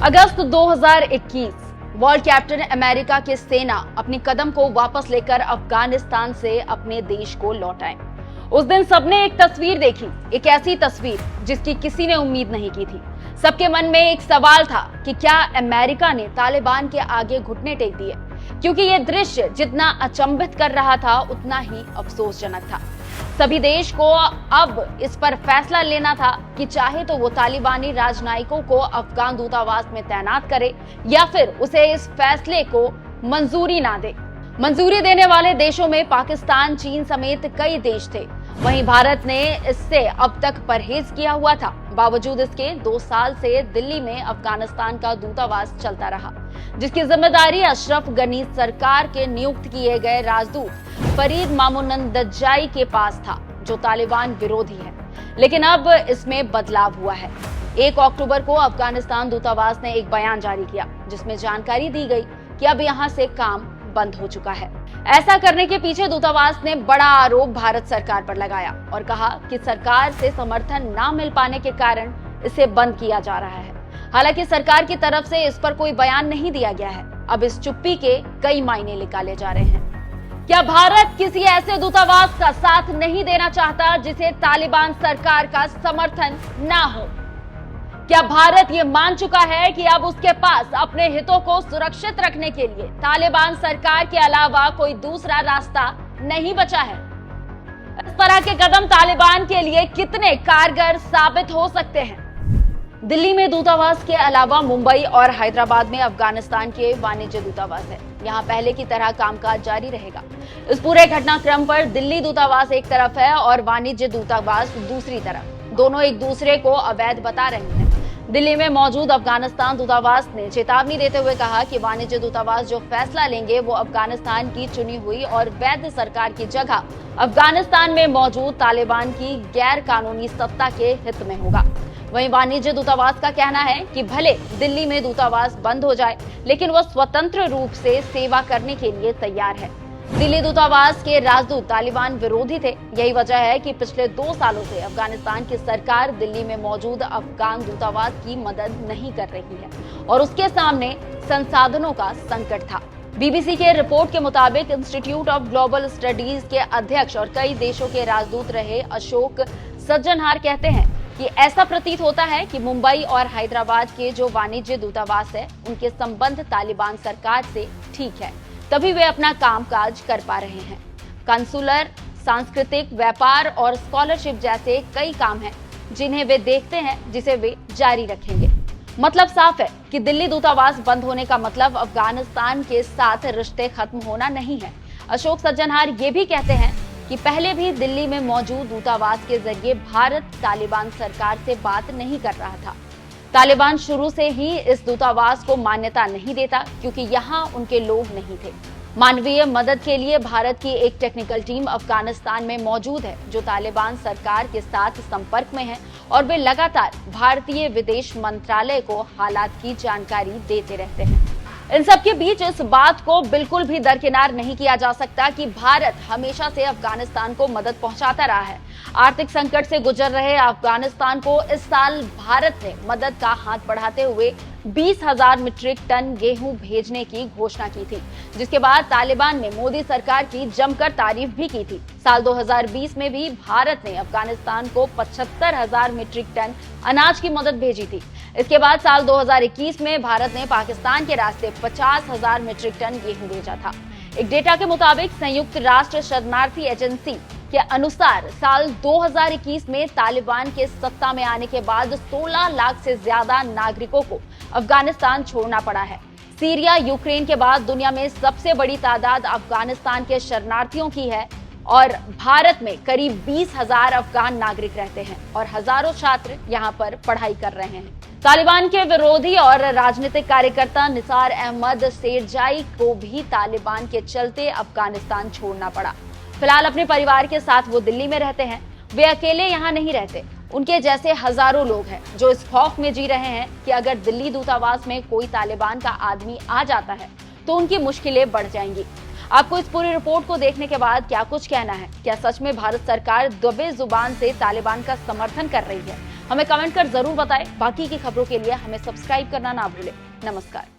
अगस्त 2021 world captain America की सेना अपनी कदम को वापस लेकर अफगानिस्तान से अपने देश को लौटाए। उस दिन सबने एक तस्वीर देखी, एक ऐसी तस्वीर जिसकी किसी ने उम्मीद नहीं की थी। सबके मन में एक सवाल था कि क्या अमेरिका ने तालिबान के आगे घुटने टेक दिए, क्योंकि ये दृश्य जितना अचंभित कर रहा था उतना ही अफसोसजनक था। सभी देश को अब इस पर फैसला लेना था कि चाहे तो वो तालिबानी राजनयिकों को अफगान दूतावास में तैनात करे या फिर उसे इस फैसले को मंजूरी ना दे। मंजूरी देने वाले देशों में पाकिस्तान, चीन समेत कई देश थे। वहीं भारत ने इससे अब तक परहेज किया हुआ था। बावजूद इसके 2 साल से दिल्ली में अफगानिस्तान का दूतावास चलता रहा, जिसकी जिम्मेदारी अशरफ गनी सरकार के नियुक्त किए गए राजदूत फरीद मामूनंदजाई के पास था, जो तालिबान विरोधी है। लेकिन अब इसमें बदलाव हुआ है। 1 अक्टूबर को अफगानिस्तान दूतावास ने एक बयान जारी किया, जिसमें जानकारी दी गई कि अब यहां से काम बंद हो चुका है। ऐसा करने के पीछे दूतावास ने बड़ा आरोप भारत सरकार पर लगाया और कहा कि सरकार से समर्थन न मिल पाने के कारण इसे बंद किया जा रहा है। हालांकि सरकार की तरफ से इस पर कोई बयान नहीं दिया गया है। अब इस चुप्पी के कई मायने निकाले जा रहे हैं। क्या भारत किसी ऐसे दूतावास का साथ नहीं देना चाहता जिसे तालिबान सरकार का समर्थन ना हो? क्या भारत ये मान चुका है कि अब उसके पास अपने हितों को सुरक्षित रखने के लिए तालिबान सरकार के अलावा कोई दूसरा रास्ता नहीं बचा है? इस तरह के कदम तालिबान के लिए कितने कारगर साबित हो सकते हैं? दिल्ली में दूतावास के अलावा मुंबई और हैदराबाद में अफगानिस्तान के वाणिज्य दूतावास है। यहाँ पहले की तरह कामकाज जारी रहेगा। इस पूरे घटनाक्रम पर दिल्ली दूतावास एक तरफ है और वाणिज्य दूतावास दूसरी तरफ। दोनों एक दूसरे को अवैध बता रहे हैं। दिल्ली में मौजूद अफगानिस्तान दूतावास ने चेतावनी देते हुए कहा कि वाणिज्य दूतावास जो फैसला लेंगे वो अफगानिस्तान की चुनी हुई और वैध सरकार की जगह अफगानिस्तान में मौजूद तालिबान की गैर कानूनी सत्ता के हित में होगा। वहीं वाणिज्य दूतावास का कहना है कि भले दिल्ली में दूतावास बंद हो जाए, लेकिन वो स्वतंत्र रूप से सेवा करने के लिए तैयार है। दिल्ली दूतावास के राजदूत तालिबान विरोधी थे। यही वजह है कि पिछले 2 सालों से अफगानिस्तान की सरकार दिल्ली में मौजूद अफगान दूतावास की मदद नहीं कर रही है और उसके सामने संसाधनों का संकट था। बीबीसी के रिपोर्ट के मुताबिक इंस्टीट्यूट ऑफ ग्लोबल स्टडीज के अध्यक्ष और कई देशों के राजदूत रहे अशोक सज्जनहार कहते हैं कि ऐसा प्रतीत होता है कि मुंबई और हैदराबाद के जो वाणिज्य दूतावास है, उनके संबंध तालिबान सरकार से ठीक है, तभी वे अपना कामकाज कर पा रहे हैं। कंसुलर, सांस्कृतिक, व्यापार और स्कॉलरशिप जैसे कई काम हैं जिन्हें वे देखते हैं, जिसे वे जारी रखेंगे। मतलब साफ है कि दिल्ली दूतावास बंद होने का मतलब अफगानिस्तान के साथ रिश्ते खत्म होना नहीं है। अशोक सज्जनहार ये भी कहते हैं कि पहले भी दिल्ली में मौजूद दूतावास के जरिए भारत तालिबान सरकार से बात नहीं कर रहा था। तालिबान शुरू से ही इस दूतावास को मान्यता नहीं देता, क्योंकि यहाँ उनके लोग नहीं थे। मानवीय मदद के लिए भारत की एक टेक्निकल टीम अफगानिस्तान में मौजूद है, जो तालिबान सरकार के साथ संपर्क में है और वे लगातार भारतीय विदेश मंत्रालय को हालात की जानकारी देते रहते हैं। इन सब के बीच इस बात को बिल्कुल भी दरकिनार नहीं किया जा सकता कि भारत हमेशा से अफगानिस्तान को मदद पहुंचाता रहा है। आर्थिक संकट से गुजर रहे अफगानिस्तान को इस साल भारत ने मदद का हाथ बढ़ाते हुए 20,000 मीट्रिक टन गेहूं भेजने की घोषणा की थी, जिसके बाद तालिबान ने मोदी सरकार की जमकर तारीफ भी की थी। साल 2020 में भी भारत ने अफगानिस्तान को 75,000 मीट्रिक टन अनाज की मदद भेजी थी। इसके बाद साल 2021 में भारत ने पाकिस्तान के रास्ते 50,000 मीट्रिक टन गेहूं भेजा था। एक डेटा के मुताबिक संयुक्त राष्ट्र शरणार्थी एजेंसी के अनुसार साल 2021 में तालिबान के सत्ता में आने के बाद 16 लाख से ज्यादा नागरिकों को अफगानिस्तान छोड़ना पड़ा है। सीरिया, यूक्रेन के बाद दुनिया में सबसे बड़ी तादाद अफगानिस्तान के शरणार्थियों की है और भारत में करीब 20,000 अफगान नागरिक रहते हैं और हजारों छात्र यहाँ पर पढ़ाई कर रहे हैं। तालिबान के विरोधी और राजनीतिक कार्यकर्ता निसार अहमद शेरजाई को भी तालिबान के चलते अफगानिस्तान छोड़ना पड़ा। फिलहाल अपने परिवार के साथ वो दिल्ली में रहते हैं। वे अकेले यहाँ नहीं रहते। उनके जैसे हजारों लोग हैं जो इस खौफ में जी रहे हैं कि अगर दिल्ली दूतावास में कोई तालिबान का आदमी आ जाता है तो उनकी मुश्किलें बढ़ जाएंगी। आपको इस पूरी रिपोर्ट को देखने के बाद क्या कुछ कहना है? क्या सच में भारत सरकार दबे जुबान से तालिबान का समर्थन कर रही है? हमें कमेंट कर जरूर बताएं। बाकी की खबरों के लिए हमें सब्सक्राइब करना ना भूलें। नमस्कार।